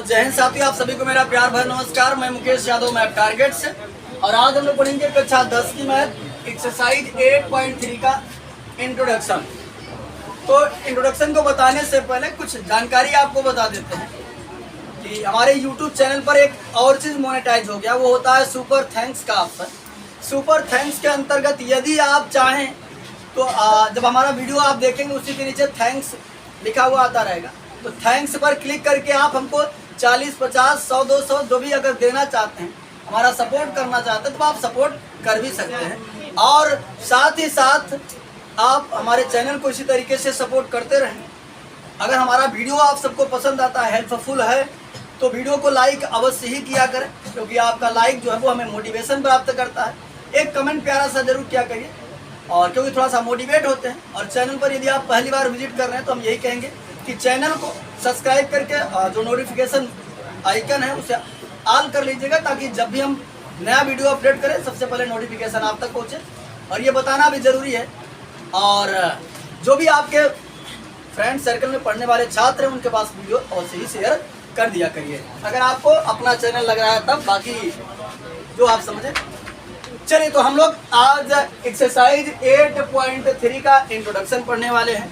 जय हिंद साथियों, आप सभी को मेरा प्यार भरा नमस्कार। मैं मुकेश यादव, मैथ टारगेट से। और आज हम लोग पढ़ेंगे कक्षा 10 की मैथ एक्सरसाइज 8.3 का इंट्रोडक्शन। तो इंट्रोडक्शन को बताने से पहले कुछ जानकारी आपको बता देते हैं कि हमारे YouTube चैनल पर एक और चीज़ मोनेटाइज हो गया, वो होता है सुपर थैंक्स का ऑप्शन। सुपर थैंक्स के अंतर्गत यदि आप चाहें तो जब हमारा वीडियो आप देखेंगे उसी के नीचे थैंक्स लिखा हुआ आता रहेगा, तो थैंक्स पर क्लिक करके आप हमको 40, 50, 100, 200 जो भी अगर देना चाहते हैं, हमारा सपोर्ट करना चाहते हैं तो आप सपोर्ट कर भी सकते हैं। और साथ ही साथ आप हमारे चैनल को इसी तरीके से सपोर्ट करते रहें। अगर हमारा वीडियो आप सबको पसंद आता है, हेल्पफुल है, तो वीडियो को लाइक अवश्य ही किया करें, क्योंकि आपका लाइक जो है वो हमें मोटिवेशन प्राप्त करता है। एक कमेंट प्यारा सा जरूर किया करिए, और क्योंकि थोड़ा सा मोटिवेट होते हैं। और चैनल पर यदि आप पहली बार विजिट कर रहे हैं तो हम यही कहेंगे कि चैनल को सब्सक्राइब करके जो नोटिफिकेशन आइकन है उसे ऑल कर लीजिएगा, ताकि जब भी हम नया वीडियो अपडेट करें सबसे पहले नोटिफिकेशन आप तक पहुँचे। और ये बताना भी ज़रूरी है, और जो भी आपके फ्रेंड सर्कल में पढ़ने वाले छात्र हैं उनके पास वीडियो अवश्य ही शेयर कर दिया करिए, अगर आपको अपना चैनल लग रहा है तब, बाकी जो आप समझे। चलिए, तो हम लोग आज एक्सरसाइज 8.3 का इंट्रोडक्शन पढ़ने वाले हैं।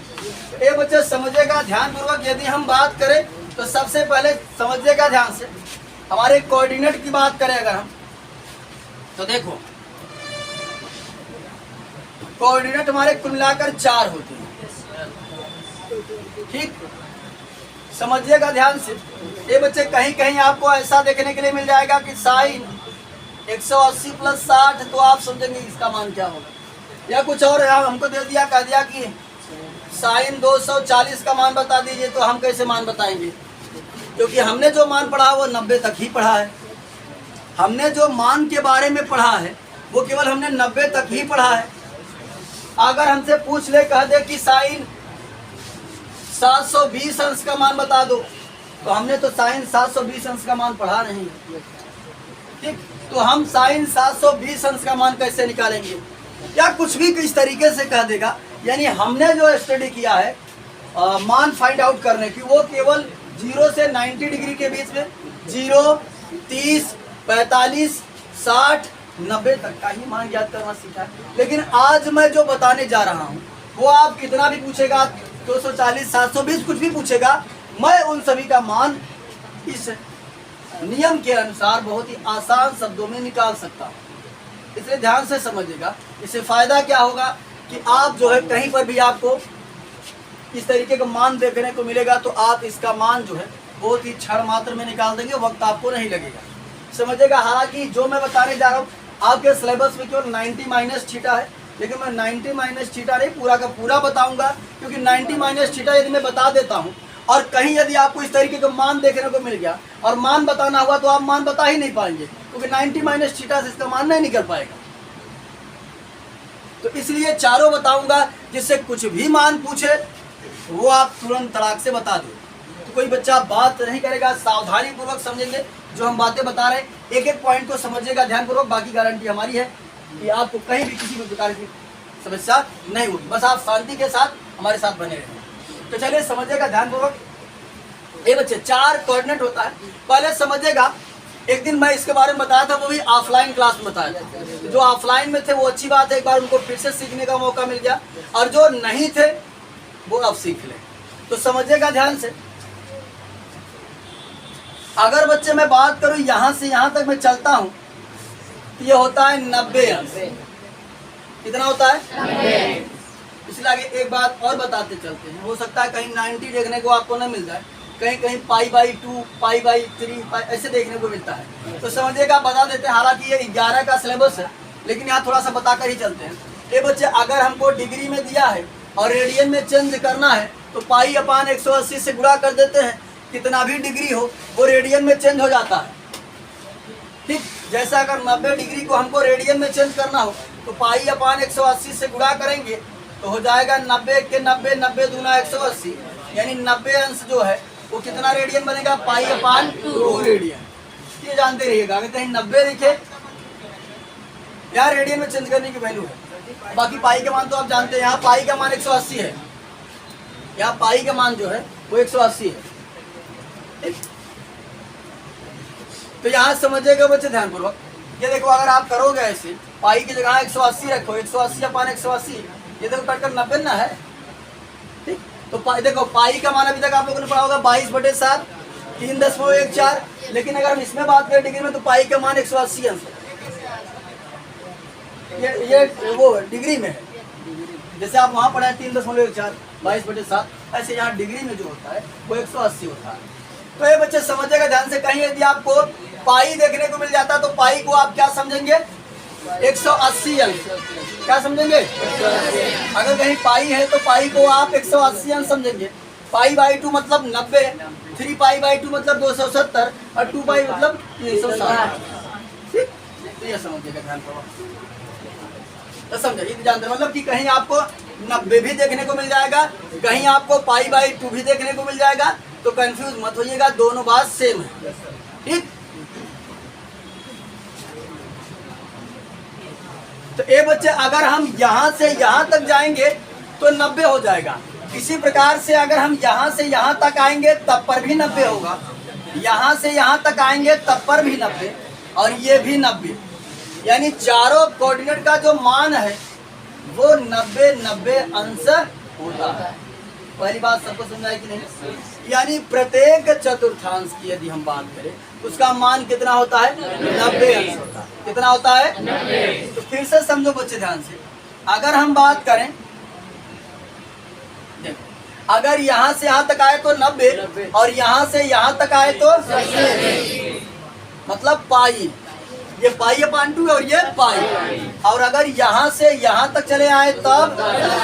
ये बच्चे समझिएगा ध्यानपूर्वक। यदि हम बात करें तो सबसे पहले समझिएगा ध्यान से, हमारे कोऑर्डिनेट की बात करें अगर हम, तो देखो कोऑर्डिनेट हमारे कुल मिलाकर 4 होते हैं। ठीक, समझिएगा ध्यान से। ये बच्चे कहीं कहीं आपको ऐसा देखने के लिए मिल जाएगा कि साइन 180 + 60, तो आप समझेंगे इसका मान क्या होगा, या कुछ और हमको दे दिया, कह दिया कि साइन 240 का मान बता दीजिए, तो हम कैसे मान बताएंगे, क्योंकि हमने जो मान पढ़ा वो 90 तक ही पढ़ा है। हमने जो मान के बारे में पढ़ा है वो केवल हमने 90 तक ही पढ़ा है। अगर हमसे पूछ ले, कह दे कि साइन 720 अंश का मान बता दो, तो हमने तो साइन 720 अंश का मान पढ़ा नहीं है। ठीक, तो हम साइन 720 अंश का मान कैसे निकालेंगे, या कुछ भी इस तरीके से कह देगा। यानी हमने जो स्टडी किया है मान फाइंड आउट करने की, वो केवल 0 से 90 डिग्री के बीच में 0, 30, 45, 60, 90 तक का ही मान ज्ञात करना सीखा है। लेकिन आज मैं जो बताने जा रहा हूँ वो आप कितना भी पूछेगा, 240, 720 कुछ भी पूछेगा, मैं उन सभी का मान इस नियम के अनुसार बहुत ही आसान शब्दों में निकाल सकता हूँ। इसलिए ध्यान से समझिएगा। इससे फायदा क्या होगा कि आप जो है कहीं पर भी आपको इस तरीके का मान देखने को मिलेगा, तो आप इसका मान जो है बहुत ही क्षण मात्र में निकाल देंगे, वक्त आपको नहीं लगेगा। समझिएगा। हालांकि जो मैं बताने जा रहा हूँ आपके सिलेबस में केवल 90 - थीटा है, लेकिन मैं 90 - थीटा नहीं पूरा का पूरा बताऊंगा, क्योंकि 90 - थीटा यदि मैं बता देता हूँ और कहीं यदि आपको इस तरीके का मान देखने को मिल गया और मान बताना हुआ, तो आप मान बता ही नहीं पाएंगे, क्योंकि 90 - थीटा से इसका मान नहीं निकल पाएगा। तो इसलिए चारों बताऊंगा, जिससे कुछ भी मान पूछे वो आप तुरंत तड़ाक से बता दो। तो कोई बच्चा बात नहीं करेगा, सावधानी पूर्वक समझेंगे जो हम बातें बता रहे हैं। एक एक पॉइंट को समझिएगा ध्यानपूर्वक, बाकी गारंटी हमारी है कि आपको कहीं भी किसी भी प्रकार की समस्या नहीं होगी। बस आप शांति के साथ हमारे साथ बने रहें। तो चलिए समझिएगा ध्यानपूर्वक। ये बच्चे 4 कोऑर्डिनेट होता है। पहले समझिएगा, एक दिन मैं इसके बारे में बताया था, वो भी ऑफलाइन क्लास में बताया था। जो ऑफलाइन में थे वो अच्छी बात है, एक बार उनको फिर से सीखने का मौका मिल गया, और जो नहीं थे वो अब सीख लें। तो समझिएगा ध्यान से। अगर बच्चे मैं बात करूं यहाँ से यहाँ तक मैं चलता हूँ, तो ये होता है 90 अंश। कितना होता है? 90। इसलिए आगे एक बात और बताते चलते हैं। हो सकता है कहीं 90 देखने को आपको न मिल जाए, कहीं कहीं π/2, π/3 ऐसे देखने को मिलता है। तो समझिएगा, बता देते हैं। हालांकि ये 11 का सिलेबस है, लेकिन यहाँ थोड़ा सा बताकर ही चलते हैं। ये बच्चे अगर हमको डिग्री में दिया है और रेडियन में चेंज करना है, तो π/180 से गुणा कर देते हैं। कितना भी डिग्री हो वो रेडियन में चेंज हो जाता है। ठीक, जैसा अगर 90 डिग्री को हमको रेडियन में चेंज करना हो, तो π/180 से गुणा करेंगे तो हो जाएगा 90 के 90, 90 दूना 180, यानी 90 अंश जो है वो कितना रेडियन बनेगा, π/2 रेडियन। ये जानते रहिएगा। अगर कहीं 90 लिखे, यहाँ रेडियन में चेंज करने की वैल्यू है। बाकी पाई का मान तो आप जानते हैं, यहाँ पाई का मान 180 है, यहाँ पाई का मान जो है वो 180 है। तो यहाँ समझिएगा बच्चे ध्यानपूर्वक, ये देखो अगर आप करोगे ऐसे पाई की जगह 180 रखो, 180 अपान 180, ये देखो कटकर 90 ना है, ठीक। तो देखो पाई का मान अभी तक आप लोगों ने पढ़ा होगा 22/7 3.14, लेकिन अगर हम इसमें बात करें डिग्री में तो पाई का मान 180 अंश है। ये वो डिग्री में है, जैसे आप वहाँ पढ़ा 3.14 22/7, ऐसे यहाँ डिग्री में जो होता है वो 180 होता है। तो ये बच्चे समझिएगा ध्यान से, कहीं यदि आपको पाई देखने को मिल जाता तो पाई को आप क्या समझेंगे 180 अंश, क्या समझेंगे? अगर कहीं पाई है तो पाई को आप 180 अंश समझेंगे। पाई/2 मतलब 90, 3 पाई/2 मतलब 270 और 2 पाई मतलब 360, ठीक। तो ये समझिएगा ध्यान से, तो समझिए जानते मतलब कि कहीं आपको 90 भी देखने को मिल जाएगा, कहीं आपको पाई/2 भी देखने को मिल जाएगा, तो कंफ्यूज मत होइएगा, दोनों बात सेम है, ठीक। तो ये बच्चे अगर हम यहाँ से यहाँ तक जाएंगे तो 90 हो जाएगा। इसी प्रकार से अगर हम यहाँ से यहाँ तक आएंगे तब पर भी 90 होगा, यहाँ से यहाँ तक आएंगे तब पर भी 90, और ये भी 90, यानी चारों कोऑर्डिनेट का जो मान है वो 90 अंश होता है। पहली बात सबको समझाई कि नहीं? यानी प्रत्येक चतुर्थांश की यदि हम बात करें उसका मान कितना होता है 90 अंश होता है। कितना होता है 90। तो फिर से समझो बच्चे ध्यान से, अगर हम बात करें देखो अगर यहाँ से यहाँ तक आए तो 90 और यहाँ से यहाँ तक आए तो मतलब पाई, ये पाई/2 और ये पाई, और अगर यहाँ से यहाँ तक चले आए तब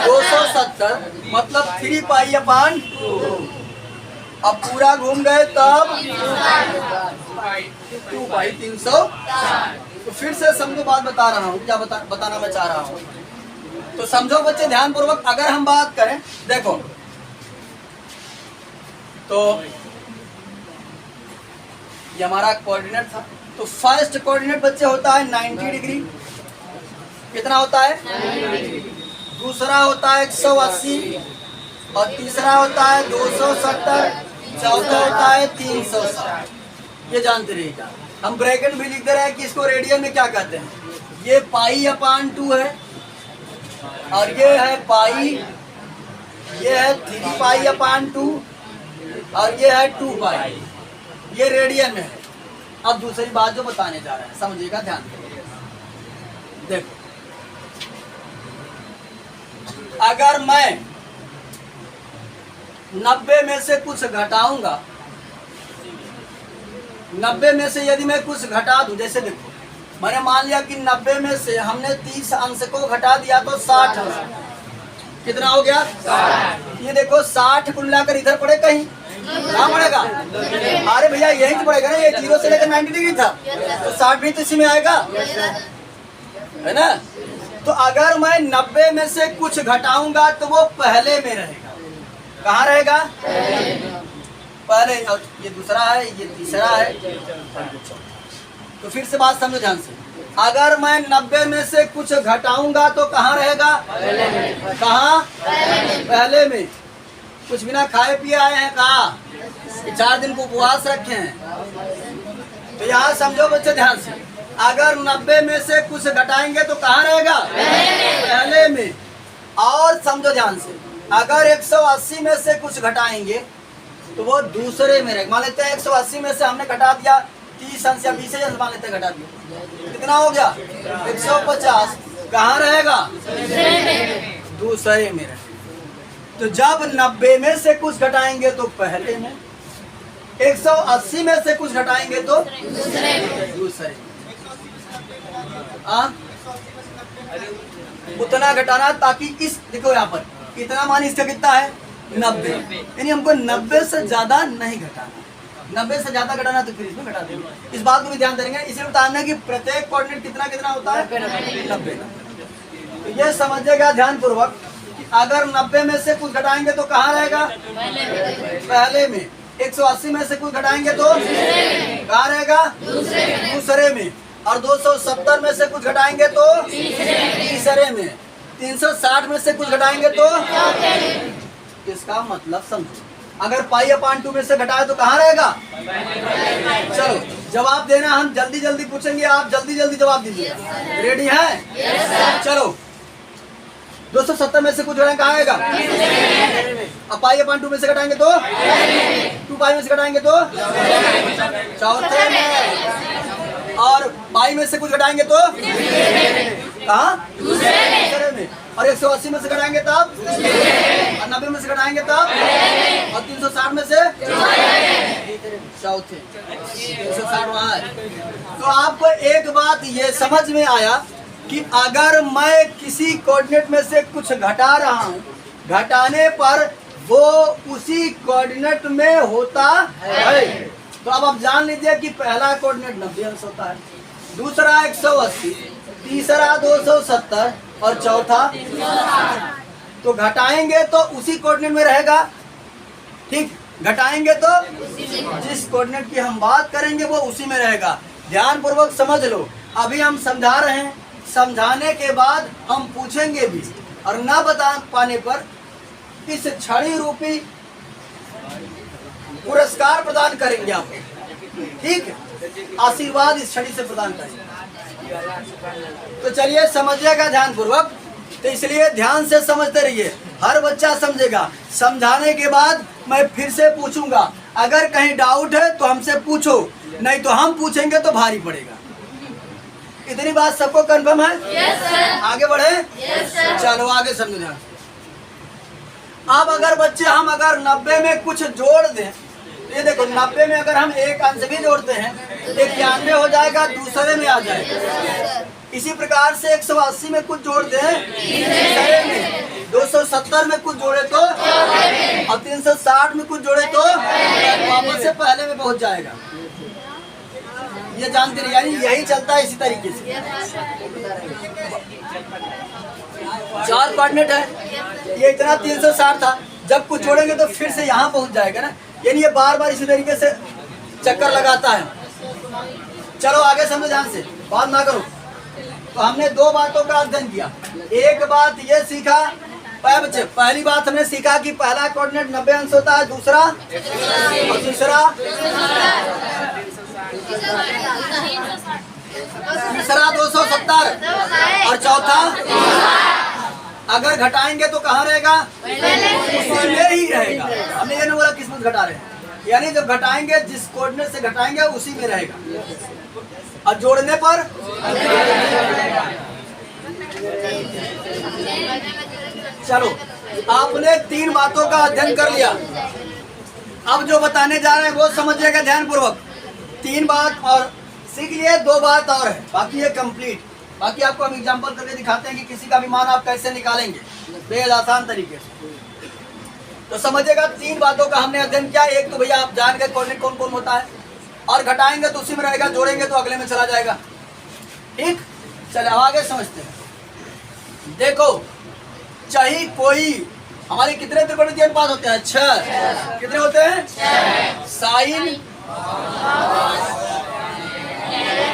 270 मतलब 3 पाई/2, अब पूरा घूम गए तब 2 पाई 300। तो फिर से समझो बात बता रहा हूँ, क्या बताना मैं चाह रहा हूँ, तो समझो बच्चे ध्यान पूर्वक। अगर हम बात करें देखो तो ये हमारा कोऑर्डिनेट था, तो फर्स्ट कोऑर्डिनेट बच्चे होता है 90 डिग्री, कितना होता है 90। दूसरा होता है 180 और तीसरा होता है 270, चौथा होता है 360। ये जानते रहिएगा, हम ब्रैकेट भी लिख दे रहे हैं कि इसको रेडियन में क्या कहते हैं। ये पाई/2 है और ये है पाई, ये है 3 पाई/2 और ये है 2 पाई, ये रेडियन में है। अब दूसरी बात जो बताने जा रहे हैं समझिएगा ध्यान से, देखो अगर मैं 90 में से कुछ घटाऊंगा, 90 में से यदि मैं कुछ घटा दूं, जैसे देखो मैंने मान लिया कि 90 में से हमने 30 अंश को घटा दिया तो 60 अंश, कितना हो गया 60। ये देखो 60 को मिलाकर इधर पड़े कहीं कहाँ पड़ेगा, अरे भैया यही तो पड़ेगा ना, ये 0 से लेकर 90 डिग्री था तो 60 भी तो इसी में आएगा, है ना। तो अगर मैं 90 में से कुछ घटाऊंगा तो वो पहले में रहेगा, कहाँ रहेगा पहले, और ये दूसरा है, ये तीसरा है, तो फिर से बात समझो ध्यान से। अगर मैं 90 में से कुछ घटाऊंगा तो कहाँ रहेगा, कहाँ पहले में। कुछ बिना खाए पिए आए हैं कहा, 4 दिन को उपवास रखे हैं, तो यहाँ समझो बच्चे ध्यान से, अगर 90 में से कुछ घटाएंगे तो कहाँ रहेगा पहले में। और समझो ध्यान से, अगर 180 में से कुछ घटाएंगे तो वो दूसरे में रहेगा। मान लेते हैं 180 में से हमने घटा दिया 30 अंश या 20 अंश मान लेते हैं घटा दिया, कितना हो गया 150, कहाँ रहेगा दूसरे में रहेगा। तो जब 90 में से कुछ घटाएंगे तो पहले में, 180 में से कुछ घटाएंगे तो दूसरे में। उतना घटाना ताकि इस देखो यहाँ पर कितना मान इसका कितना है 90, यानी हमको 90 से ज्यादा नहीं घटाना। 90 से ज्यादा घटाना तो फिर इसमें घटा देंगे, इस बात को भी ध्यान देंगे। इसलिए बताना है कि प्रत्येक कोऑर्डिनेट कितना कितना होता है 90। तो ये समझिएगा ध्यान पूर्वक कि अगर 90 में से कुछ घटाएंगे तो कहाँ रहेगा पहले में, 180 में से कुछ घटाएंगे तो कहाँ रहेगा दूसरे में, और 270 में से कुछ घटाएंगे तो तीसरे में, 360 में से कुछ घटाएंगे तो इसका मतलब समझो। अगर पाई/2 में से घटाए तो कहाँ रहेगा, चलो जवाब देना हम जल्दी जल्दी पूछेंगे, आप जल्दी जल्दी जवाब दीजिए। रेडी हैं? चलो 270 में से कुछ घटाएंगे कहाँ आएगा? अब पाई अपन 2 में से घटाएंगे तो 2 पाई में से घटाएंगे तो चौथे में, और पाई में से कुछ घटाएंगे तो कहाँ? दूसरे में। और 180 में से घटाएंगे तब, और 90 में से घटाएंगे तब, और 360 में से चौथे। 360 वहाँ है। तो आपको एक बात ये समझ में आया कि अगर मैं किसी कोऑर्डिनेट में से कुछ घटा रहा हूँ, घटाने पर वो उसी कोऑर्डिनेट में होता है। तो अब आप जान लीजिए कि पहला कोऑर्डिनेट 90 अंश होता है, दूसरा 180, तीसरा 270 और चौथा। तो घटाएंगे तो उसी कोऑर्डिनेट में रहेगा, ठीक? घटाएंगे तो जिस कोऑर्डिनेट की हम बात करेंगे वो उसी में रहेगा। ध्यान पूर्वक समझ लो। अभी हम समझा रहे हैं, समझाने के बाद हम पूछेंगे भी, और ना बता पाने पर इस छड़ी रूपी पुरस्कार प्रदान करेंगे आपको, ठीक है? आशीर्वाद इस छड़ी से प्रदान करेंगे। तो चलिए समझिएगा ध्यान पूर्वक। तो इसलिए ध्यान से समझते रहिए, हर बच्चा समझेगा। समझाने के बाद मैं फिर से पूछूंगा, अगर कहीं डाउट है तो हमसे पूछो, नहीं तो हम पूछेंगे तो भारी पड़ेगा। इतनी बात सबको कंफर्म है? Yes sir. आगे बढ़े? Yes sir. चलो आगे समझो ध्यान। अब अगर बच्चे हम अगर 90 में कुछ जोड़ दें, ये देखो 90 में अगर हम एक अंश भी जोड़ते हैं 91 हो जाएगा, दूसरे में आ जाएगा। इसी प्रकार से 180 में कुछ जोड़ दें तीसरे में, 270 में कुछ जोड़े तो, और 360 में कुछ जोड़े तो वापस से पहले में पहुंच जाएगा। ये जानते रहिए, यानी यही चलता है इसी तरीके से। 4 कोऑर्डिनेट है, ये इतना 360 था, जब कुछ जोड़ेंगे तो फिर से यहाँ पहुंच जाएगा ना, यानी ये बार बार इसी तरीके से चक्कर लगाता है। चलो आगे समझो ध्यान से, बात ना करो। तो हमने 2 बातों का अध्ययन किया। एक बात ये सीखा, बच्चे पहली बात हमने सीखा कि पहला कोऑर्डिनेट 90 अंश होता है, दूसरा और तीसरा तीसरा 270 और चौथा अगर घटाएंगे तो कहाँ रहेगा? उसमें ही रहेगा। हमने ये नहीं बोला किस्मत घटा रहे हैं, यानी जब घटाएंगे जिस कोऑर्डिनेट से घटाएंगे उसी में रहेगा, और जोड़ने पर चलो आपने 3 बातों का अध्ययन कर लिया। अब जो बताने जा रहे हैं वो समझिएगा ध्यान पूर्वक। 3 बात और सीख लिए, 2 बात और है, बाकी ये कंप्लीट। बाकी आपको हम एग्जांपल करके दिखाते हैं कि किसी का भी मान आप कैसे निकालेंगे बेहद आसान तरीके से। तो समझिएगा 3 बातों का हमने अध्ययन किया। एक तो भैया आप जान गए कोऑर्डिनेट कौन कौन होता है, और घटाएंगे तो उसी में रहेगा, जोड़ेंगे तो अगले में चला जाएगा, ठीक? चले आगे समझते हैं। देखो चाहे कोई हमारे कितने त्रिकोणमितीय अनुपात होते हैं? 6। कितने होते हैं? साइन,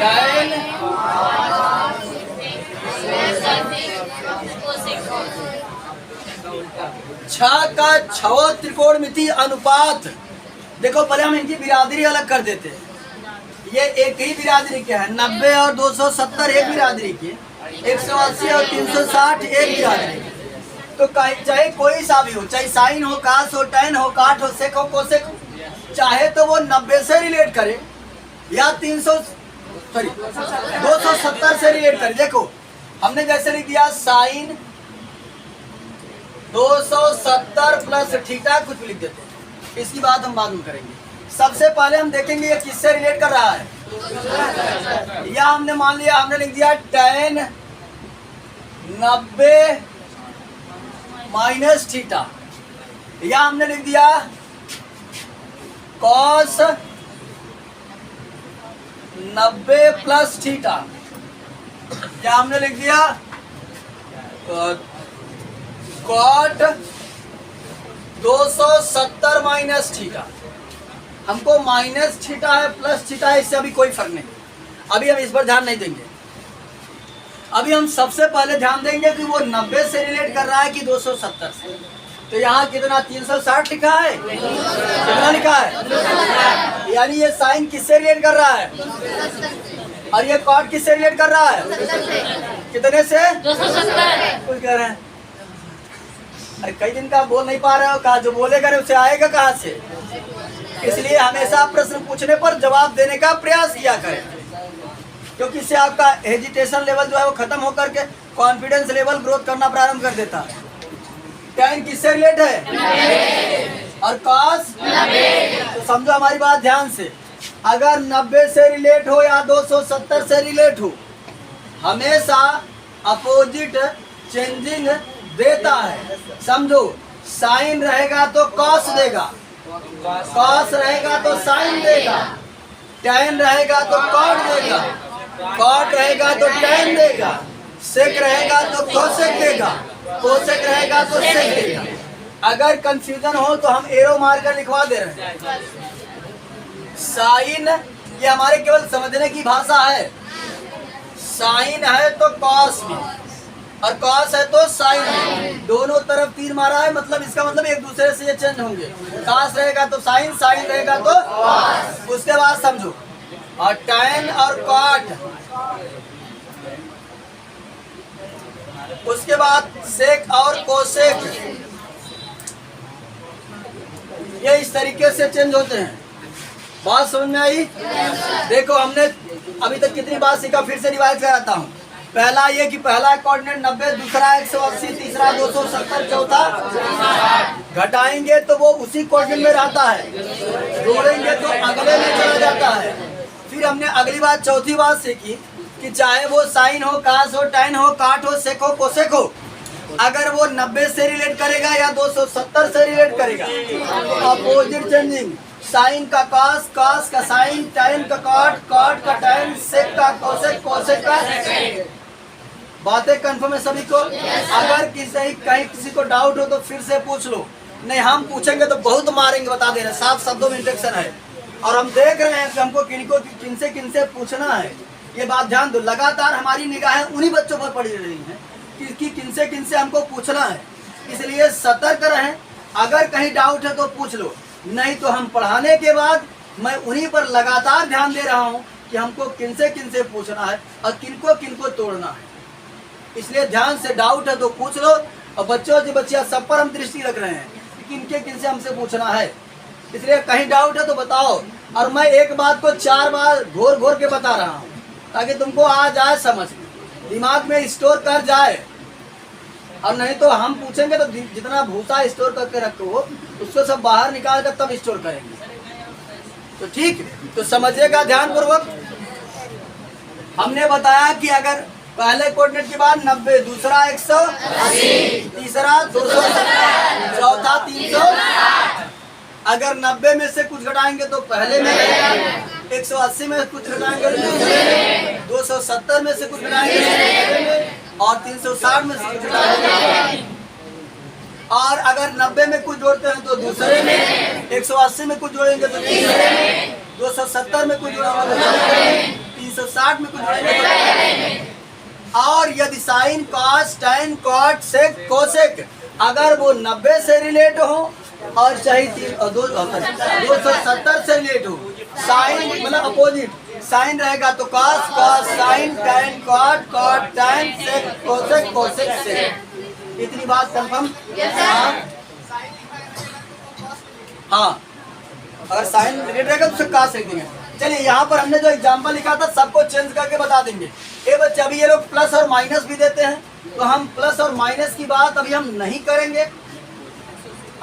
tan, 6 का 6 त्रिकोणमितीय अनुपात। देखो पहले हम इनकी बिरादरी अलग कर देते हैं। ये एक ही बिरादरी के हैं, 90 और 270 एक बिरादरी के, 180 और 360 एक बिरादरी के। तो चाहे कोई सा भी हो, चाहे साइन हो, कास हो, टैन हो, काट हो, सेक हो, कोसेक हो, चाहे तो वो 90 से रिलेट करे या 270 से रिलेट करे। देखो हमने जैसे लिख दिया साइन 270 प्लस थीटा, कुछ भी लिख देते हैं, इसकी बात हम बाद में करेंगे। सबसे पहले हम देखेंगे ये किससे रिलेट कर रहा है। या हमने मान लिया, हमने लिख दिया tan 90 माइनस थीटा, या हमने लिख दिया cos 90 प्लस थीटा, या हमने लिख दिया cot 270 माइनस थीटा। हमको माइनस थीटा है प्लस थीटा है, इससे अभी कोई फर्क नहीं। अभी हम इस पर ध्यान नहीं देंगे। अभी हम सबसे पहले ध्यान देंगे कि वो 90 से रिलेट कर रहा है कि 270 से। तो यहाँ कितना 360 लिखा है, कितना लिखा है? यानी ये साइन किससे रिलेट कर रहा है और ये कॉट किससे रिलेट कर रहा है? कितने से? 270। कुछ कह रहे हैं, अरे कई दिन का बोल नहीं पा रहे हो, कहा जो बोलेगा उसे आएगा कहाँ से? इसलिए हमेशा प्रश्न पूछने पर जवाब देने का प्रयास किया करें, क्योंकि इससे आपका हेजिटेशन लेवल जो है वो खत्म होकर के कॉन्फिडेंस लेवल ग्रोथ करना प्रारंभ कर देता है। टैन किससे रिलेट है और कॉस? तो समझो हमारी बात ध्यान से, अगर 90 से रिलेट हो या 270 से रिलेट हो, हमेशा अपोजिट चेंजिंग देता है। समझो, साइन रहेगा तो कॉस देगा, कॉस रहेगा तो साइन देगा, टैन रहेगा तो कॉट देगा, कॉट रहेगा तो टैन देगा, सेक रहेगा तो कोसेक देगा, कोसेक रहेगा तो सेक देगा। अगर कंफ्यूजन हो तो हम एरो मार्कर लिखवा दे रहे हैं। साइन ये हमारे केवल समझने की भाषा है, साइन है तो कॉस भी और कॉस है तो साइन भी, दोनों तरफ तीर मारा है, मतलब इसका मतलब एक दूसरे से ये चेंज होंगे। कॉस रहेगा तो साइन, साइन रहेगा तो कॉस। उसके बाद समझो, और टैन और कॉट, उसके बाद सेक और कोसेक, ये इस तरीके से चेंज होते हैं। बात समझ में आई? देखो हमने अभी तक कितनी बात सीखा, फिर से रिवाइज कराता हूँ। पहला ये कि पहला कोऑर्डिनेट 90, दूसरा 180, तीसरा 270, चौथा घटाएंगे तो वो उसी कोऑर्डिनेट में रहता है, जोड़ेंगे तो अगले में चला जाता है। फिर हमने अगली बात, चौथी बात सीखी कि चाहे वो साइन हो, कास हो, टैन हो, काट हो, सेक हो, कोसेक हो, अगर वो 90 से रिलेट करेगा या 270 से रिलेट करेगा तो अपोजिट चेंजिंग, साइन का कास, कास का साइन, टैन का काट, काट का टैन, सेक का कोसेक, कोसेक का। बातें कंफर्म है सभी को? अगर कहीं किसी को डाउट हो तो फिर से पूछ लो, नहीं हम पूछेंगे तो बहुत मारेंगे, बता दे रहे, साफ शब्दों में इंस्ट्रक्शन है। और हम देख रहे हैं कि हमको किनसे पूछना है, ये बात ध्यान दो। लगातार हमारी निगाहें उन्हीं बच्चों पर पड़ी रही हैं कि किनसे हमको पूछना है, इसलिए सतर्क रहें। अगर कहीं डाउट है तो पूछ लो, नहीं तो हम पढ़ाने के बाद मैं उन्हीं पर लगातार ध्यान दे रहा हूँ कि हमको किनसे पूछना है और किनको तोड़ना है। इसलिए ध्यान से, डाउट है तो पूछ लो। और बच्चों जी बच्चियाँ सब पर हम दृष्टि रख रहे हैं कि किनसे हमसे पूछना है, इसलिए कहीं डाउट है तो बताओ। और मैं एक बात को 4 बार घोर के बता रहा हूँ ताकि तुमको आ जाए समझ, दिमाग में स्टोर कर जाए। और नहीं तो हम पूछेंगे तो जितना भूसा स्टोर करके रखो उसको सब बाहर निकाल कर तब स्टोर करेंगे। तो ठीक, तो समझिएगा ध्यान पूर्वक। हमने बताया कि अगर पहले कोऑर्डिनेट के बाद 90, दूसरा 180, तीसरा 270, चौथा 360। अगर 90 में से कुछ घटाएंगे तो पहले में रहेगा, 180 में कुछ घटाएंगे तो दूसरे में, 270 में से कुछ घटाएंगे तो तीसरे में, और 360 में से कुछ घटाएंगे। और अगर 90 में कुछ जोड़ते हैं तो दूसरे में, 180 में कुछ जोड़ेंगे तो तीसरे में, 270 में कुछ जोड़ेंगे तो चौथे में, 360 में कुछ जोड़ेंगे तो पहले में। और यदि साइन, कॉस, टैन, कॉट, सेक, कोसेक अगर वो 90 से रिलेट हो और चाहे 270 से रिलेट हो, साइन मतलब अपोजिट, साइन रहेगा तो cos, cos, sine, tan, cot, cot, tan, sec, cosec, cosec, sec. इतनी बात कंफर्म? हाँ, अगर साइन रिलेट रहेगा तो उससे कॉस सेक देंगे। चलिए यहाँ पर हमने जो एग्जाम्पल लिखा था सबको चेंज करके बता देंगे। ये बच्चे अभी ये लोग प्लस और माइनस भी देते हैं, तो हम प्लस और माइनस की बात अभी हम नहीं करेंगे।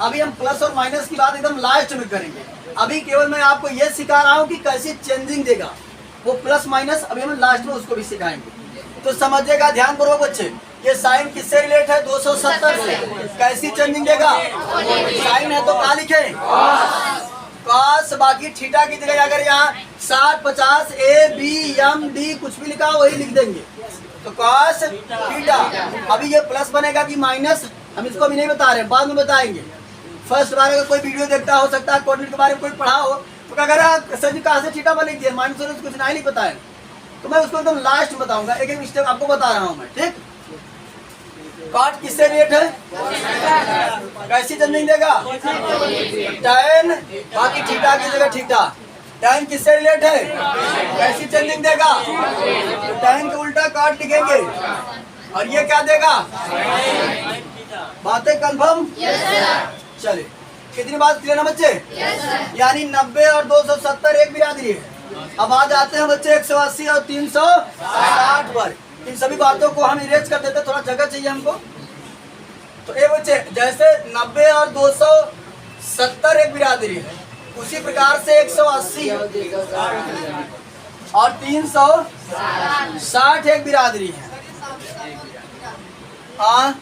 अभी हम प्लस और माइनस की बात एकदम लास्ट में करेंगे। अभी केवल मैं आपको ये सिखा रहा हूँ कि कैसी चेंजिंग देगा वो प्लस माइनस, अभी हम लास्ट में उसको भी सिखाएंगे। तो समझिएगा ध्यान पूर्वक बच्चे, ये साइन किससे रिलेट है? 270 से। कैसी चेंजिंग देगा? साइन है तो क्या लिखे? कॉस, बाकी थीटा की जगह अगर यहाँ 60, 50, A, B, M, D कुछ भी लिखा वही लिख देंगे, तो कॉस थीटा। अभी ये प्लस बनेगा कि माइनस, हम इसको अभी नहीं बता रहे, बाद में बताएंगे। फर्स्ट बार अगर कोई वीडियो देखता हो सकता है कोऑर्डिनेट के बारे में कोई पढ़ा हो तो अगर सर जी कहाँ से थीटा पर लिख दिया, माइनस कुछ नहीं पता है, तो मैं उसको एकदम लास्ट में बताऊंगा, एक स्टेप आपको बता रहा हूँ मैं, ठीक। कॉट किससे रिलेट है? कैसी चेंजिंग देगा? tan बाकी थीटा की जगह थीटा। tan किससे रिलेट है? कैसी चेंजिंग देगा? tan का उल्टा कॉट लिखेंगे और ये क्या देगा? बातें कंफर्म? चलिए, कितनी बात क्लियर है बच्चे? यानी 90 और 270 एक बिरादरी है। अब आ जाते हैं बच्चे 180 और 360 पर। इन सभी बातों को हम इरेज कर देते, थोड़ा जगह चाहिए हमको। तो ये बच्चे जैसे 90 और 270 एक बिरादरी है, उसी प्रकार से 180 और 360 एक बिरादरी है। हाँ,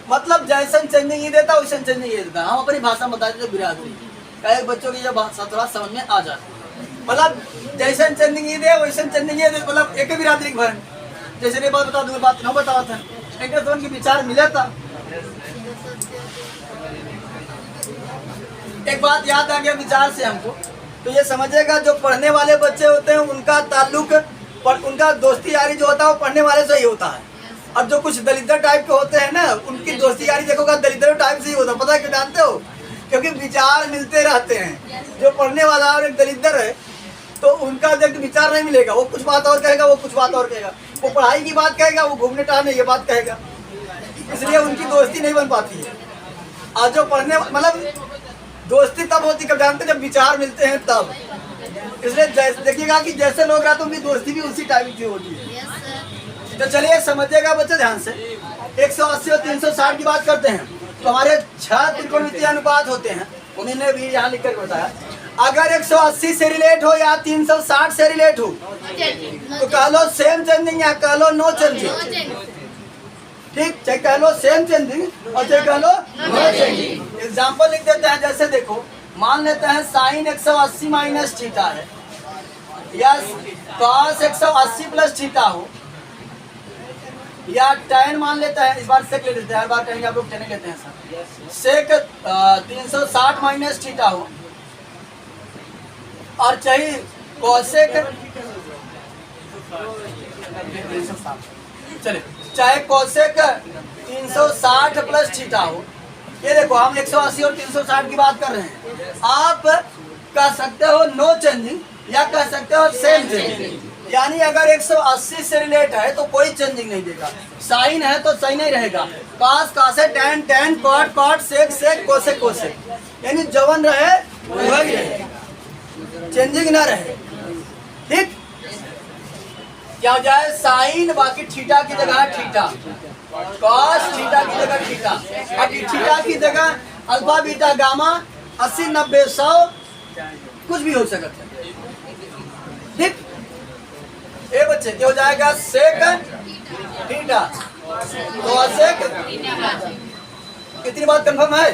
मतलब जैसन चेंजिंग ये देता वैसन चेंजिंग ये देता। हम अपनी भाषा में बता देते बिरादरी, कई बच्चों की जब थोड़ा समझ में आ जाती है। मतलब जैसन चेंजिंग ये दे वैसन चेंजिंग ये दे, मतलब एक ही बिरादरी भर। जैसे ये बात बता दूंगा, बात न बताओ था, एक के विचार मिला था। एक बात याद आ गया विचार से हमको, तो ये समझेगा जो पढ़ने वाले बच्चे होते हैं उनका ताल्लुक, उनका दोस्ती यारी जो होता है वो पढ़ने वाले से ही होता है। और जो कुछ दलिद्र टाइप के होते हैं ना, उनकी दोस्ती यारी देखोगा दलिद्र टाइप से ही होता है। पता है क्यों जानते हो? क्योंकि विचार मिलते रहते हैं। जो पढ़ने वाला और एक दलिद्र है तो उनका जब विचार नहीं मिलेगा, वो कुछ बात और कहेगा, वो कुछ बात और कहेगा। वो पढ़ाई की बात कहेगा, वो घूमने टहलने ये बात कहेगा, इसलिए उनकी दोस्ती नहीं बन पाती है। और जो पढ़ने मतलब दोस्ती तब होती कब जानते जब विचार मिलते हैं तब। इसलिए देखिएगा कि जैसे लोग रहते हैं उनकी दोस्ती भी उसी टाइप की होती है। तो चलिए समझिएगा बच्चे ध्यान से, 180 और 360 की बात करते हैं तो हमारे 6 त्रिकोणमितीय अनुपात होते हैं। उन्होंने भी यहाँ लिख कर बताया, अगर 180 से रिलेट हो या 360 से रिलेट हो तो कह लो सेम चेंजिंग या कह लो नो चेंजिंग। ठीक, चाहे कह लो सेम चेंजिंग और चाहे कह लो नो चेंजिंग। एग्जाम्पल लिख देते हैं, जैसे देखो मान लेते हैं साइन 180 माइनस थीटा है या कॉस 180 प्लस थीटा हो, या tan मान लेते हैं, इस बार सेक ले लेते हैं, हर बार कहेंगे आप लोग tan लेते हैं सर। सेक 360 माइनस थीटा हो और चाहिए कोसेक, चलिए चाहे कोसेक 360 प्लस थीटा हो। ये देखो हम 180 और 360 की बात कर रहे हैं। आप कह सकते हो नो चेंजिंग या कह सकते हो सेम चेंजिंग। यानी अगर 180 से रिलेट है तो कोई चेंजिंग नहीं देगा, साइन है तो सही नहीं रहेगा, cos cos, tan tan, cot cot, sec sec, cosec cosec, यानी जवन रहे वही रहे, चेंजिंग ना रहे। ठीक, क्या हो जाए? साइन बाकी थीटा की जगह थीटा, कॉस थीटा की जगह थीटा, बाकी थीटा की जगह अल्फा बीटा गामा 80 90 100 कुछ भी हो सकता है। ठीक, ये बच्चे क्या हो जाएगा? Sec theta cosec. कितनी बात कंफर्म है?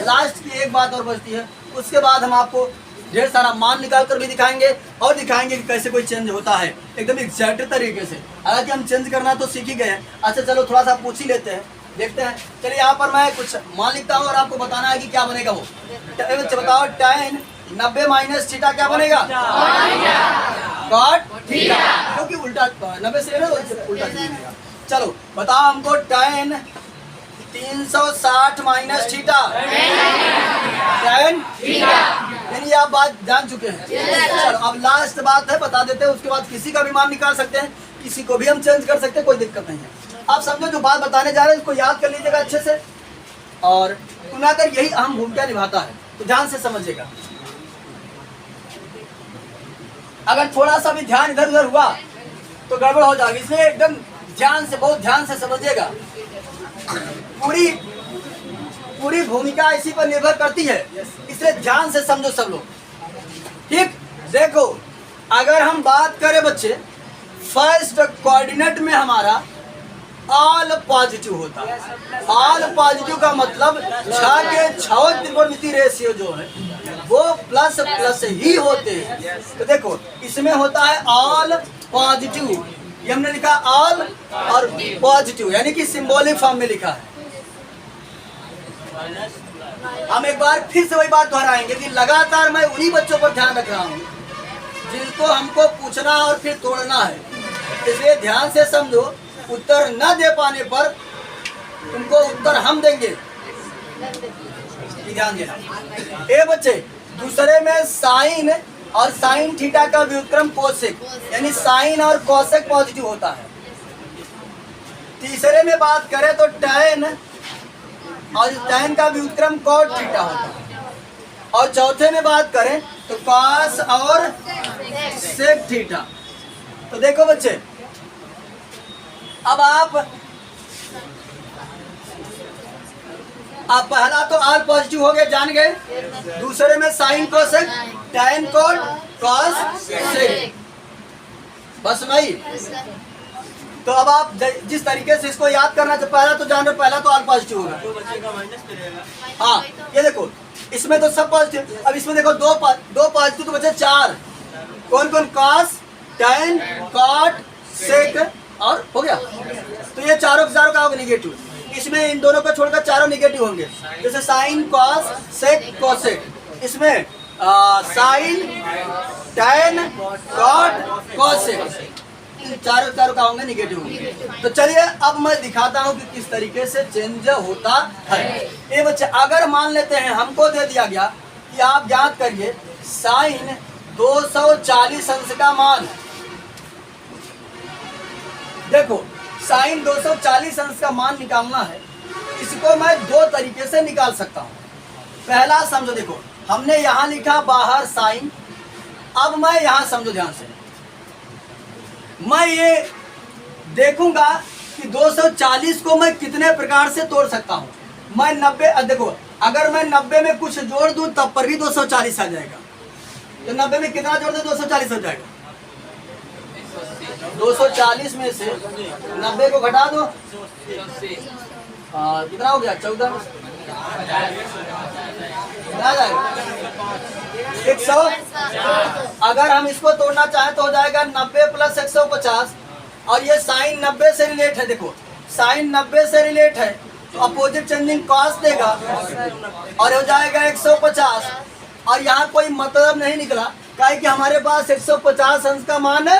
लास्ट की एक बात और बचती है, उसके बाद हम आपको ढेर सारा मान निकाल कर भी दिखाएंगे और दिखाएंगे कि कैसे कोई चेंज होता है एकदम एग्जैक्ट तरीके से। हालांकि हम चेंज करना तो सीख ही गए हैं। अच्छा चलो थोड़ा सा पूछ ही लेते हैं, देखते हैं। चलिए यहाँ पर मैं कुछ मान लिखता हूँ और आपको बताना है कि क्या बनेगा वो। बताओ tan 90 माइनस थीटा क्या बनेगा? कॉट थीटा, क्योंकि उल्टा 90 से उल्टा बनेगा। चलो बताओ हमको tan 360 minus theta, tan theta, यानी आप बात जान चुके हैं। चलो अब लास्ट बात है, बता देते हैं, उसके बाद किसी का भी मान निकाल सकते हैं, किसी को भी हम चेंज कर सकते हैं, कोई दिक्कत नहीं है। आप समझो जो बात बताने जा रहे हैं उसको याद कर लीजिएगा अच्छे से, और सुनाकर यही अहम भूमिका निभाता है, तो ध्यान से समझिएगा। अगर थोड़ा सा भी ध्यान इधर उधर हुआ तो गड़बड़ हो जाएगी, इसलिए एकदम ध्यान से, बहुत ध्यान से समझिएगा। पूरी भूमिका इसी पर निर्भर करती है, इसलिए ध्यान से समझो सब लोग। ठीक, देखो अगर हम बात करें बच्चे, फर्स्ट कोऑर्डिनेट में हमारा ऑल पॉजिटिव होता है। ऑल पॉजिटिव का मतलब 6 के 6 त्रिकोणमितीय रेशियो जो है वो प्लस प्लस ही होते हैं। तो देखो इसमें होता है ऑल पॉजिटिव, ये हमने लिखा ऑल और पॉजिटिव, यानी कि सिंबॉलिक फॉर्म में लिखा है। हम एक बार फिर से वही बात दोहराएंगे कि लगातार मैं उन्हीं बच्चों पर ध्यान रख रहा हूँ जिनको हमको पूछना और फिर तोड़ना है। इसलिए ध्यान से समझो, उत्तर न दे पाने पर तुमको उत्तर हम देंगे, ध्यान देना। ए बच्चे, दूसरे में साइन और साइन थीटा का व्युत्क्रम कोसेक, यानी साइन और कोसेक पॉजिटिव होता है। तीसरे में बात करें तो टैन और टैन का व्युत्क्रम कॉट थीटा होता है। और चौथे में बात करें तो कॉस और सेक थीटा। तो देखो बच्चे, अब आप पहला तो आर पॉजिटिव हो गए, जान गए। दूसरे में sine cosec, tan cot, cos sec, बस भाई। तो अब आप जिस तरीके से इसको याद करना चाहिए, पहला तो जान रहे, पहला तो आर पॉजिटिव होगा। हाँ, ये देखो इसमें तो सब पॉजिटिव। अब इसमें देखो दो पॉजिटिव तो बचे 4। कौन कौन? कॉस, टैन, कॉट, सेक और हो गया। तो ये चारों के चारों का होगा निगेटिव। इसमें इन दोनों को छोड़कर चारों निगेटिव होंगे, जैसे साइन, कॉस, सेक, कोसेक। इसमें साइन, टैन, कॉट, कोसेक, चारों का होंगे निगेटिव होंगे। तो चलिए अब मैं दिखाता हूँ कि किस तरीके से चेंज होता है। ये बच्चे, अगर मान लेते हैं हमको दे दिया गया कि आप ज्ञात करिए साइन 240 अंश का मान। देखो, साइन 240 अंश का मान निकालना है, इसको मैं दो तरीके से निकाल सकता हूँ। पहला समझो, देखो हमने यहाँ लिखा बाहर साइन। अब मैं यहाँ समझो ध्यान से, मैं ये देखूंगा कि 240 को मैं कितने प्रकार से तोड़ सकता हूँ। मैं 90, देखो अगर मैं 90 में कुछ जोड़ दूं तब पर भी 240 आ जाएगा। तो 90 में कितना जोड़ दे? 240 हो जाएगा। 240 में से 90 को घटा दो, कितना हो गया? 14 में कितना जाएगा? 100। अगर हम इसको तोड़ना चाहें तो हो जाएगा 90 प्लस 150। और ये साइन 90 से रिलेट है। देखो साइन 90 से रिलेट है तो अपोजिट चेंजिंग कॉस देगा और हो जाएगा 150। और यहाँ कोई मतलब नहीं निकला, काहे कि हमारे पास 150 अंश का मान है,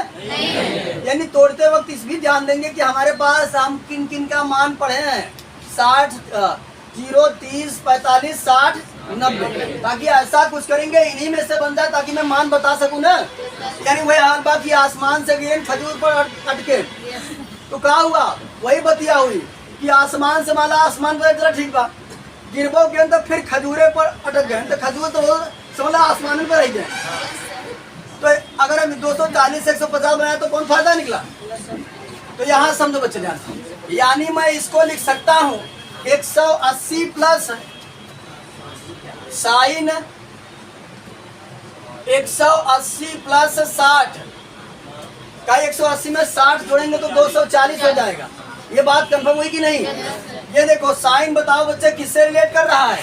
यानी तोड़ते वक्त इस भी ध्यान देंगे कि हमारे पास हम किन किन का मान पढ़े हैं। 60, 0, 30, 45, 60, 90, ताकि ऐसा कुछ करेंगे इन्हीं में से बन जाए ताकि मैं मान बता सकूं ना। यानी वही हाल बात कि आसमान से गेंद खजूर पर अटके तो क्या हुआ? वही बतिया हुई कि आसमान से माला आसमान पर इतना ठीक बा, गिरबो गेंद तो फिर खजूरे पर अटक गए तो खजूर तो समझा आसमान पर रह गए। तो अगर हम 240 से 150 बनाए तो कौन फायदा निकला? तो यहाँ समझो बच्चे ध्यान, यानी मैं इसको लिख सकता हूँ 180 प्लस साइन 180 प्लस 60 का 180 में 60 जोड़ेंगे तो 240 हो जाएगा। ये बात कंफर्म हुई कि नहीं? ये देखो साइन बताओ बच्चे किससे रिलेट कर रहा है?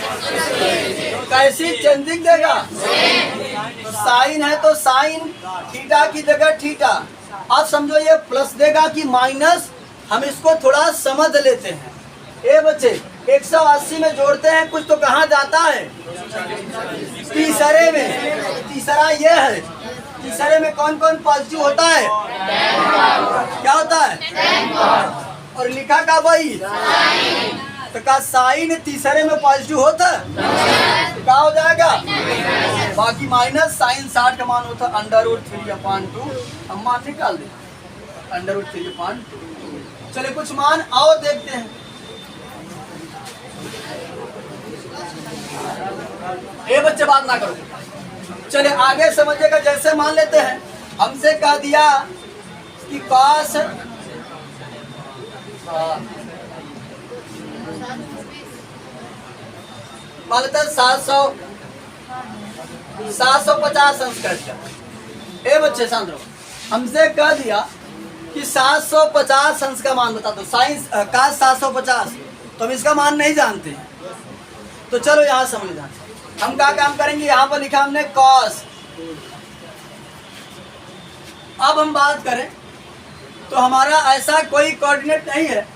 कैसी चेंजिंग देगा? तो साइन है तो साइन, थीटा की जगह थीटा। अब समझो ये प्लस देगा कि माइनस, हम इसको थोड़ा समझ लेते हैं। ये बच्चे 180 में जोड़ते हैं कुछ तो कहाँ जाता है? तीसरे में। तीसरा ये है, तीसरे में कौन कौन पॉजिटिव होता है? क्या होता है? और लिखा का वही तो का साइन तीसरे में पॉजिटिव होता है तो क्या हो जाएगा? बाकी माइनस साइन 60 का मान होता है √3/2। हम मान निकाल दें √3/2। चलिए कुछ मान और देखते हैं। ये बच्चे बात ना करो, चले आगे समझिएगा। जैसे मान लेते हैं हमसे कह दिया कि कॉस मान लेते हैं 750 अंश कर दिया। ए बच्चे समझ लो, हमसे कह दिया कि 750 अंश का मान बता दो। साइंस का 750 तो हम इसका मान नहीं जानते हैं। तो चलो यहाँ समझ जाते हम क्या काम करेंगे। यहाँ पर लिखा हमने कॉस। अब हम बात करें तो हमारा ऐसा कोई कोऑर्डिनेट नहीं है।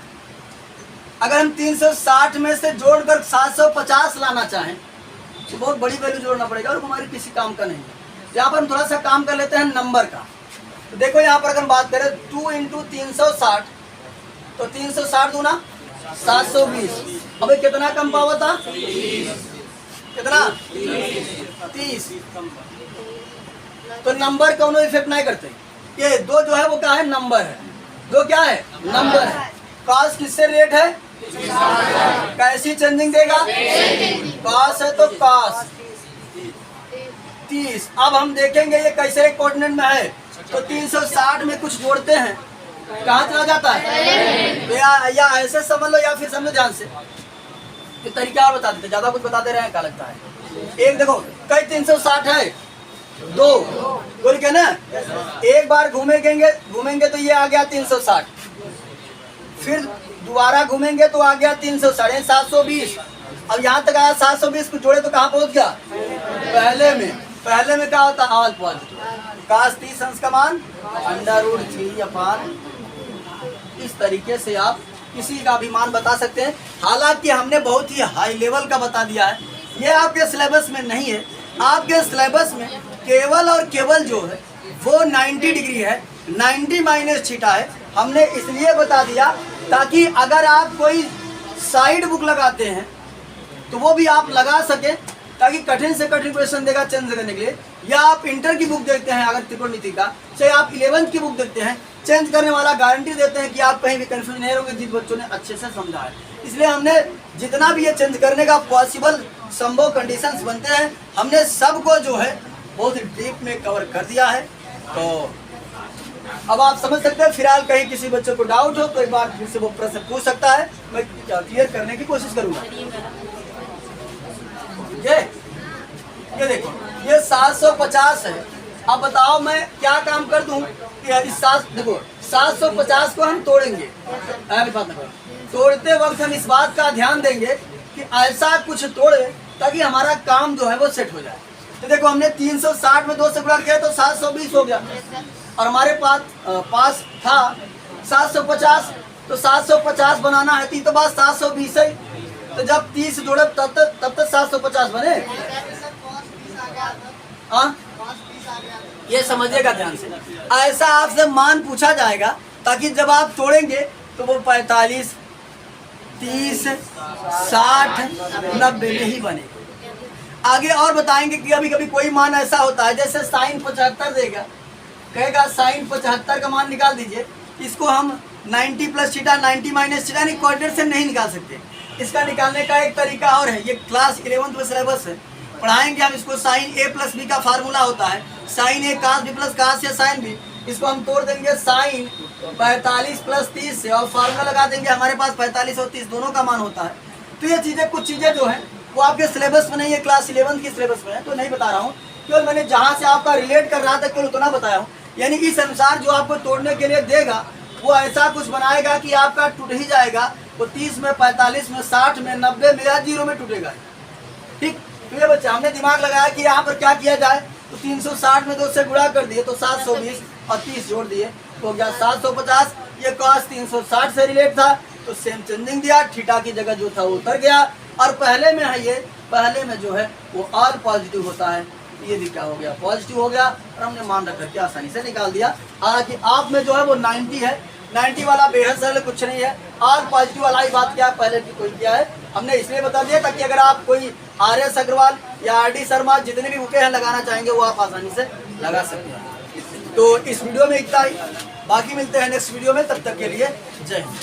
अगर हम 360 में से जोड़कर 750 लाना चाहें तो बहुत बड़ी वैल्यू जोड़ना पड़ेगा और हमारे किसी काम का नहीं है। यहाँ पर हम थोड़ा सा काम कर लेते हैं नंबर का। तो देखो यहाँ पर अगर हम बात करें 2 इंटू 360, तो 360 दूना 720। अबे कितना कम पावा था? कितना? 30। तो नंबर कौनो इफेक्ट नहीं करते। ये दो जो है वो क्या है? नंबर है। दो क्या है? नंबर है। कॉस किससे रिलेट है? कैसी चेंजिंग देगा? कॉस है तो कॉस 30। अब हम देखेंगे ये कैसे कोऑर्डिनेट में है। तो 360 में कुछ जोड़ते हैं, कहाँ चला जाता है? तो या ऐसे समझ लो या फिर समझो ध्यान से। ये तरीका और बता देते, ज्यादा कुछ बताते रहे क्या लगता है। एक देखो, कई 360 है, दो बोल के ना, एक बार घूमेंगे तो ये आ गया 360, फिर दोबारा घूमेंगे तो आ गया 360, 720। अब यहाँ तक आया 720 को जोड़े तो कहाँ पहुंच गया? पहले में क्या होता है? All positive. काश 30 अंश का मान √3/। इस तरीके से आप किसी का भी मान बता सकते हैं। हालांकि हमने बहुत ही हाई लेवल का बता दिया है, ये आपके सिलेबस में नहीं है। आपके सिलेबस में केवल और केवल जो है वो 90 डिग्री है, 90 माइनस थीटा है। हमने इसलिए बता दिया ताकि अगर आप कोई साइड बुक लगाते हैं तो वो भी आप लगा सके, ताकि कठिन से कठिन क्वेश्चन देगा चेंज करने के लिए। या आप इंटर की बुक देखते हैं अगर त्रिकोणमिति का, चाहे आप 11th की बुक देखते हैं, चेंज करने वाला गारंटी देते हैं कि आप कहीं भी कंफ्यूज नहीं होंगे जिस बच्चों ने अच्छे से समझा है। इसलिए हमने जितना भी ये चेंज करने का पॉसिबल संभव कंडीशंस बनते हैं, हमने सबको जो है बहुत डीप में कवर कर दिया है। तो अब आप समझ सकते हैं। फिलहाल कहीं किसी बच्चे को डाउट हो तो एक बार फिर से वो प्रश्न पूछ सकता है, मैं क्लियर करने की कोशिश करूंगा। ये देखो, ये 750 है। अब बताओ मैं क्या काम कर दूं कि इस 750 को हम तोड़ेंगे। तोड़ते वक्त हम इस बात का ध्यान देंगे कि ऐसा कुछ तोड़े ताकि हमारा काम जो है वो सेट हो जाए। तो देखो, हमने 360 में 2 से गुणा किया तो 720 हो गया, और हमारे पास था 750। तो 750 बनाना है तो बात 720 है। तो जब 30 जोड़े तब तक 750 बने। हाँ, ये समझिएगा ध्यान से। ऐसा आपसे मान पूछा जाएगा ताकि जब आप तोड़ेंगे तो वो 45, 30, 60, 90 में ही बने। आगे और बताएंगे कि कभी कभी कोई मान ऐसा होता है, जैसे साइन 75 देगा, कहेगा साइन 75 का मान निकाल दीजिए। इसको हम 90 प्लस थीटा 90 माइनस थीटा नहीं, कोऑर्डिनेट से नहीं निकाल सकते। इसका निकालने का एक तरीका और है, ये क्लास 11th में सिलेबस है, पढ़ाएंगे हम इसको। साइन A प्लस B का फार्मूला होता है, sine A cos B plus cos या साइन B। इसको हम तोड़ देंगे साइन 45 प्लस 30 से, और फार्मूला लगा देंगे। हमारे पास 45 और 30 दोनों का मान होता है। तो ये चीज़ें, कुछ चीज़ें जो है वो आपके सिलेबस में नहीं है, क्लास 11th की सिलेबस में है, तो नहीं बता रहा हूँ। केवल मैंने जहाँ से आपका रिलेट कर रहा था केवल उतना बताया हूँ। यानी इस अनुसार जो आपको तोड़ने के लिए देगा वो ऐसा कुछ बनाएगा कि आपका टूट ही जाएगा। वो 30 में, 45 में, 60 में, 90 में या 0 में टूटेगा। ठीक, तो ये बच्चा हमने दिमाग लगाया कि यहाँ पर क्या किया जाए। तो 360 में 2 से गुणा कर दिए तो 720 और 30 जोड़ दिए तो हो गया 750। ये कॉस 360 से रिलेट था तो सेम चेंजिंग दिया, थीटा की जगह जो था वो उतर गया। और पहले में है ये, पहले में जो है वो ऑल पॉजिटिव होता है, ये भी क्या हो गया? पॉजिटिव हो गया, और हमने मान रख करके आसानी से निकाल दिया। हालांकि आप में जो है वो 90 है, 90 वाला बेहद सरल, कुछ नहीं है। ऑल पॉजिटिव वाला ही बात क्या पहले की कोई किया है, हमने इसलिए बता दिया ताकि अगर आप कोई RS अग्रवाल या RD शर्मा जितने भी बुके हैं लगाना चाहेंगे वो आप आसानी से लगा सकते हैं। तो इस वीडियो में इतना ही, बाकी मिलते हैं नेक्स्ट वीडियो में, तब तक के लिए जय हिंद।